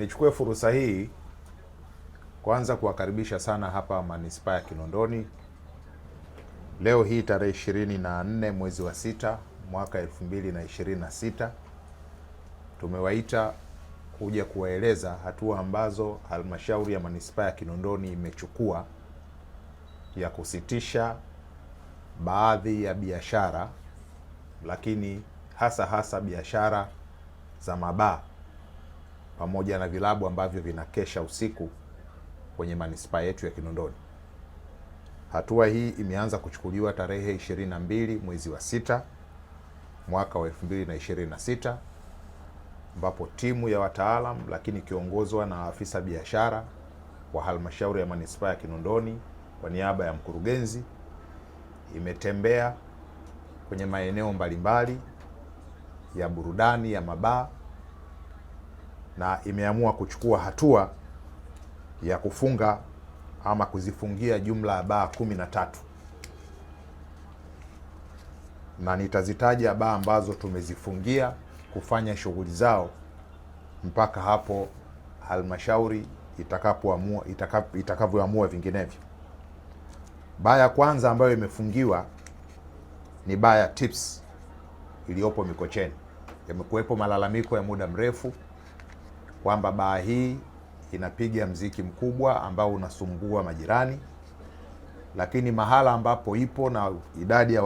Nichukue fursa hii kwanza kuwakaribisha sana hapa Manispaa ya Kinondoni. Leo hii tarehe 24 mwezi wa 6 mwaka 2026 tumewaita kuja kuwaeleza hatua ambazo halmashauri ya Manispaa ya Kinondoni imechukua ya kusitisha baadhi ya biashara, lakini hasa biashara za mabaa pamoja na vilabu ambavyo vinakesha usiku kwenye manispaa yetu ya Kinondoni. Hatua hii imeanza kuchukuliwa tarehe 22 mwezi wa 6 mwaka wa 2026, ambapo timu ya wataalam lakini kiongozwa na afisa biashara wa halmashauri ya manispaa ya Kinondoni kwa niaba ya mkurugenzi imetembea kwenye maeneo mbalimbali ya burudani ya mabaa na imeamua kuchukua hatua ya kufunga ama kuzifungia jumla ya baa 13, na nitazitaja baa ambazo tumezifungia kufanya shughuli zao mpaka hapo halmashauri itakavyoamua vinginevyo. Baa ya kwanza ambayo imefungiwa ni baa ya Tips iliyopo Mikocheni. Yamekuwepo malalamiko ya muda mrefu kwamba baa hii inapiga mziki mkubwa ambao unasumbua majirani, lakini mahala ambapo ipo na idadi ya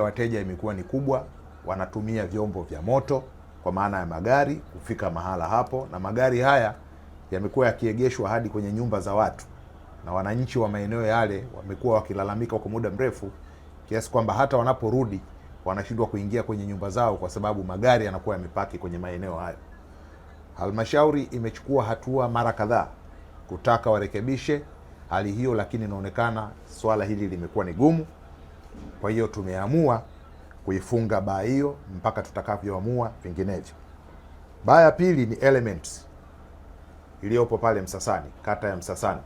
wateja imekuwa ni kubwa, wanatumia vyombo vya moto kwa maana ya magari kufika mahala hapo, na magari haya yamekuwa yakiegeshwa hadi kwenye nyumba za watu, na wananchi wa maeneo yale wamekuwa wakilalamika kwa muda mrefu kiasi kwamba hata wanaporudi wanashindwa kuingia kwenye nyumba zao kwa sababu magari yanakuwa yamepaki kwenye maeneo hayo. Halmashauri imechukua hatua mara kadhaa kutaka warekebishe hali hiyo, lakini inaonekana swala hili limekuwa ni gumu. Kwa hiyo tumeamua kuifunga baa hiyo mpaka tutakavyoamua vinginevyo. Baa ya pili ni Elements iliyopo pale Msasani, kata ya Msasani.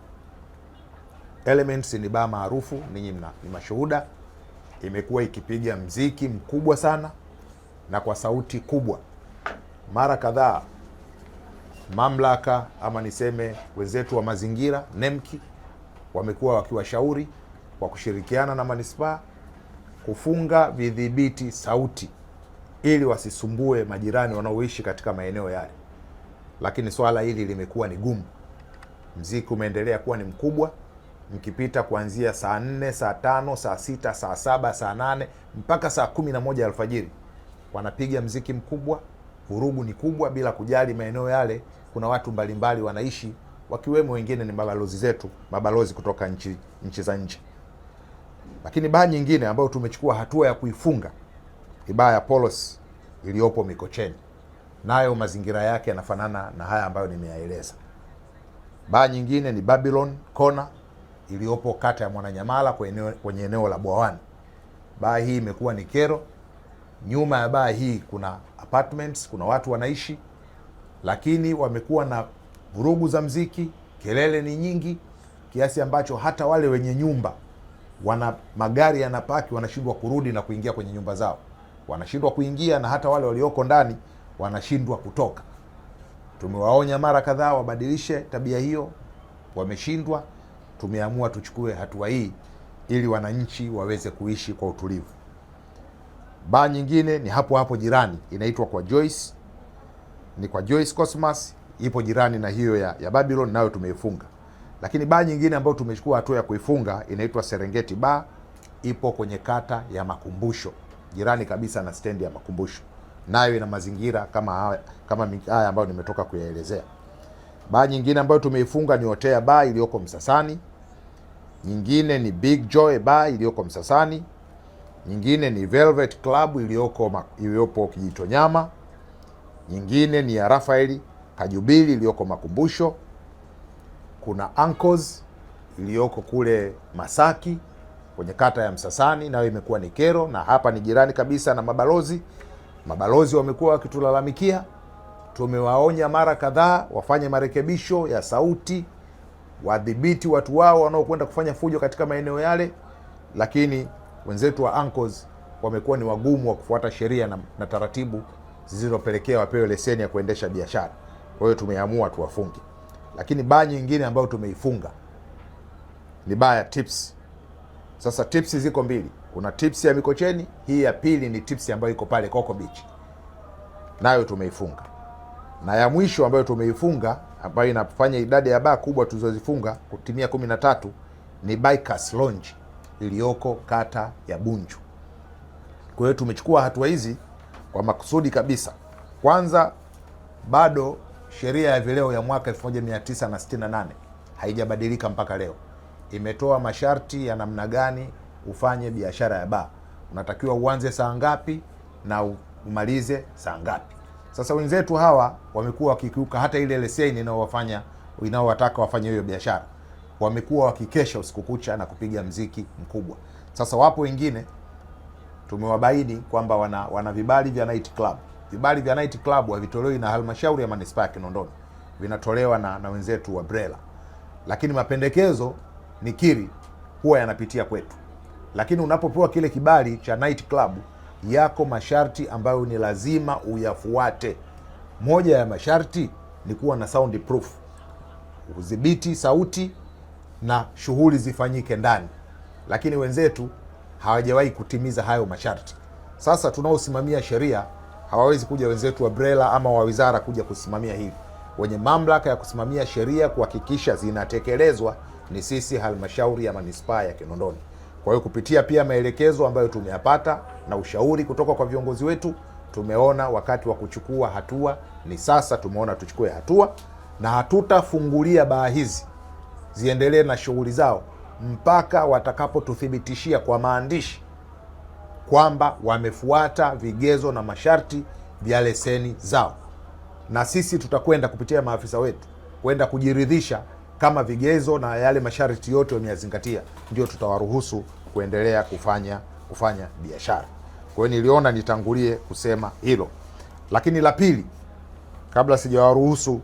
Elements ni baa maarufu, ninyi ni mashuhuda. Imekuwa ikipiga mziki mkubwa sana na kwa sauti kubwa. Mara kadhaa mamlaka ama niseme wenzetu wa mazingira NEMKI wamekuwa wakiwashauri kwa kushirikiana na manispaa kufunga vidhibiti sauti ili wasisumbue majirani wanaoishi katika maeneo yale, lakini swala hili limekuwa ni gumu. Mziki umeendelea kuwa ni mkubwa, mkipita kuanzia saa 4, saa 5, saa 6, saa 7, saa 8 mpaka saa 11 alfajiri wanapiga mziki mkubwa. Vurugu ni kubwa bila kujali maeneo yale kuna watu mbalimbali wanaishi, wakiwemo wengine ni mabalozi kutoka nchi za nje. Lakini baa nyingine ambayo tumechukua hatua ya kuifunga ni baa ya Polos iliyopo Mikocheni, nayo mazingira yake yanafanana na haya ambayo nimeyaeleza. Baa nyingine ni Babylon Corner iliyopo kata ya Mwananyamala kwenye eneo la Bwawani. Baa hii imekuwa ni kero. Nyuma ya baa hii kuna apartments, kuna watu wanaishi, lakini wamekuwa na vurugu za mziki, kelele ni nyingi kiasi ambacho hata wale wenye nyumba magari yanapaki, wanashindwa kurudi na kuingia kwenye nyumba zao, wanashindwa kuingia, na hata wale walioko ndani wanashindwa kutoka. Tumewaonya mara kadhaa wabadilishe tabia hiyo, wameshindwa. Tumeamua tuchukue hatua hii ili wananchi waweze kuishi kwa utulivu. Baa nyingine ni hapo jirani, inaitwa kwa Joyce, ni kwa Joyce Cosmas, ipo jirani na hiyo ya Babylon, nayo tumeifunga. Lakini baa nyingine ambayo tumechukua hatua ya kuifunga inaitwa Serengeti Bar, ipo kwenye kata ya Makumbusho, jirani kabisa na stendi ya Makumbusho, nayo ina mazingira kama haya ambayo nimetoka kuyaelezea. Baa nyingine ambayo tumeifunga ni Hotea Bar iliyoko Msasani, nyingine ni Big Joy Bar iliyoko Msasani, nyingine ni Velvet Club iliyopo Kijitonyama, nyingine ni ya Rafaeli Kajubili iliyoko Makumbusho, kuna Ankles iliyoko kule Masaki kwenye kata ya Msasani, nayo imekuwa ni kero, na hapa ni jirani kabisa na mabalozi wamekuwa wakitulalamikia. Tumewaonya mara kadhaa wafanye marekebisho ya sauti, wadhibiti watu wao wanaokwenda kufanya fujo katika maeneo yale, lakini wenzetu wa Ankles wamekuwa ni wagumu wa kufuata sheria na taratibu zilizopelekea wapewe leseni ya kuendesha biashara. Kwa hiyo tumeamua tuwafunge. Lakini baa nyingine ambayo tumeifunga ni baa ya Tips. Sasa Tips ziko mbili. Kuna Tips ya Mikocheni, hii ya pili ni Tips ambayo iko pale Coco Beach. Nayo tumeifunga. Na ya mwisho ambayo tumeifunga, ambayo inafanya idadi ya baa kubwa tulizozifunga kutimia 13, ni Bikers Lounge iliyoko kata ya Bunju. Kwa hiyo tumechukua hatua hizi kwa makusudi kabisa. Kwanza, bado sheria ya vileo ya mwaka 1968 haijabadilika mpaka leo. Imetoa masharti ya namna gani ufanye biashara ya baa. Unatakiwa uanze saa ngapi na umalize saa ngapi. Sasa wenzetu hawa wamekuwa wakikiuka hata ile leseni inaowataka wafanye hiyo biashara. Wamekuwa wakikesha usiku kucha na kupiga mziki mkubwa. Sasa wapo wengine tumewabaini kwamba wana vibali vya night club. Vibali vya night club havitolewi na halmashauri ya manispaa ya Kinondoni, vinatolewa na wenzetu wa BRELA. Lakini mapendekezo nikiri huwa yanapitia kwetu. Lakini unapopewa kile kibali cha night club, yako masharti ambayo ni lazima uyafuate. Moja ya masharti ni kuwa na sound proof, udhibiti sauti na shughuli zifanyike ndani. Lakini wenzetu hawajawahi kutimiza hayo masharti. Sasa tunaosimamia sheria hawawezi kuja wenzetu wa BRELA ama wa wizara kuja kusimamia hili. Wenye mamlaka ya kusimamia sheria kuhakikisha zinatekelezwa ni sisi halmashauri ya manispaa ya Kinondoni. Kwa hiyo kupitia pia maelekezo ambayo tumeyapata na ushauri kutoka kwa viongozi wetu, tumeona wakati wa kuchukua hatua ni sasa. Tumeona tuchukue hatua, na hatutafungulia baa hizi ziendelee na shughuli zao mpaka watakapotuthibitishia kwa maandishi kwamba wamefuata vigezo na masharti vya leseni zao. Na sisi tutakwenda kupitia maafisa wetu kwenda kujiridhisha kama vigezo na yale masharti yote wameyazingatia, ndio tutawaruhusu kuendelea kufanya biashara. Kwa hiyo niliona nitangulie kusema hilo. Lakini la pili, kabla sijawaruhusu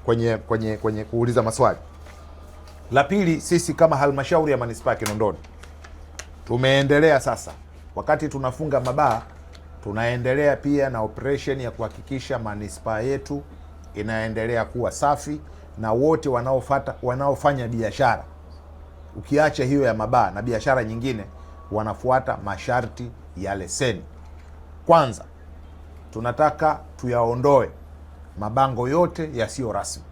kwenye kuuliza maswali, la pili, sisi kama halmashauri ya manispaa ya Kinondoni tumeendelea sasa, wakati tunafunga mabaa, tunaendelea pia na operation ya kuhakikisha manispaa yetu inaendelea kuwa safi, na wote wanaofanya biashara, ukiacha hiyo ya mabaa na biashara nyingine, wanafuata masharti ya leseni. Kwanza, tunataka tuyaondoe mabango yote yasiyo rasmi,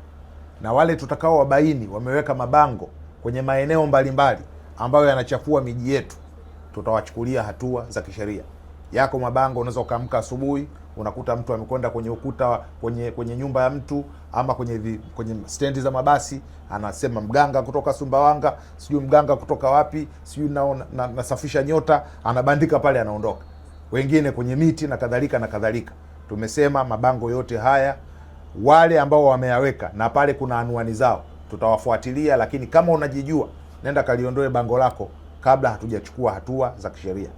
na wale tutakao wabaini wameweka mabango kwenye maeneo mbalimbali ambayo yanachafua miji yetu, tutawachukulia hatua za kisheria. Yako mabango unaweza ukaamka asubuhi unakuta mtu amekwenda kwenye ukuta kwenye nyumba ya mtu ama kwenye stendi za mabasi, anasema mganga kutoka Sumbawanga, sijui mganga kutoka wapi, sijui nasafisha nyota, anabandika pale, anaondoka. Wengine kwenye miti na kadhalika na kadhalika. Tumesema mabango yote haya, wale ambao wameyaweka na pale kuna anwani zao, tutawafuatilia. Lakini kama unajijua, nenda kaliondoe bango lako kabla hatujachukua hatua za kisheria.